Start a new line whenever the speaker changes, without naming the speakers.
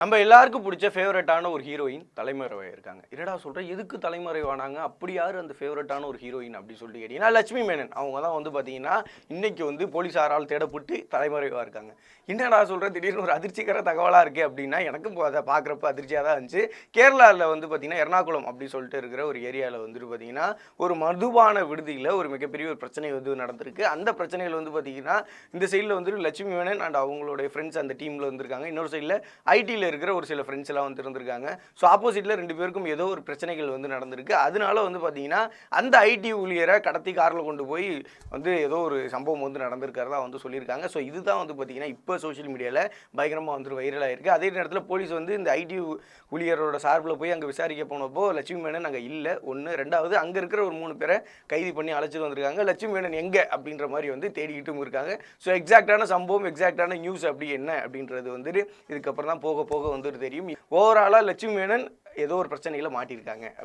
நம்ம எல்லாருக்கும் பிடிச்ச ஃபேவரட்டான ஒரு ஹீரோயின் தலைமறைவாயிருக்காங்க. என்னடா சொல்ற, எதுக்கு தலைமறைவானாங்க? அப்படி யாரு அந்த ஃபேவரட்டான ஒரு ஹீரோயின் அப்படி சொல்லிட்டு கேட்டீங்கன்னா, லட்சுமி மேனன். அவங்க தான் வந்து பார்த்தீங்கன்னா, இன்னைக்கு வந்து போலீஸாரால் தேடப்பட்டு தலைமறைவா இருக்காங்க. என்னடா சொல்ற, திடீர்னு ஒரு அதிர்ச்சிகர தகவலா இருக்கே அப்படின்னா, எனக்கும் அதை பார்க்குறப்ப அதிர்ச்சியாக தான் இருந்துச்சு. கேரளாவில் வந்து பார்த்தீங்கன்னா, எர்ணாகுளம் அப்படி சொல்லிட்டு இருக்கிற ஒரு ஏரியாவில் வந்துட்டு பார்த்தீங்கன்னா, ஒரு மதுபான விடுதியில் ஒரு மிகப்பெரிய ஒரு பிரச்சனை வந்து நடந்திருக்கு. அந்த பிரச்சனைகள் வந்து பார்த்தீங்கன்னா, இந்த சைடில் வந்துட்டு லட்சுமி மேனன் அண்ட் அவங்களுடைய ஃப்ரெண்ட்ஸ் அந்த டீமில் வந்திருக்காங்க. இன்னொரு சைடில் ஐடியில் இருக்கிற ஒரு சில ஃப்ரெண்ட்ஸ் எல்லாம் வந்து இருந்திருக்காங்க. ஸோ ஆப்போசிட்ல 2 பேருக்கும் ஏதோ ஒரு பிரச்சனைகள் வந்து நடந்திருக்கு. அதனால வந்து பார்த்தீங்கன்னா, அந்த ஐடி ஊழியரை கடத்தி காரில் கொண்டு போய் வந்து ஏதோ ஒரு சம்பவம் வந்து நடந்திருக்கிறதா வந்து சொல்லியிருக்காங்க. ஸோ இதுதான் வந்து பார்த்தீங்கன்னா, இப்போ சோஷியல் மீடியாவில் பயங்கரமாக வந்து வைரல் ஆயிருக்கு. அதே நேரத்தில் போலீஸ் வந்து இந்த ஐடி ஊழியரோட சார்பில் போய் அங்கே விசாரிக்க போனப்போ லட்சுமி மேனன் அங்கே இல்லை. ஒன்று, ரெண்டாவது அங்கே இருக்கிற ஒரு 3 பேரை கைது பண்ணி அழைச்சிட்டு வந்திருக்காங்க. லட்சுமி மேனன் எங்கே அப்படின்ற மாதிரி வந்து தேடிக்கிட்டும் இருக்காங்க. ஸோ எக்ஸாக்டான சம்பவம், எக்ஸாக்டான நியூஸ் அப்படி என்ன அப்படின்றது வந்துட்டு இதுக்கப்புறம் தான் போக போக வந்துட்டு தெரியும். ஓவராலாக லட்சுமி மேனன் ஏதோ ஒரு பிரச்சனையில் மாட்டியிருக்காங்க.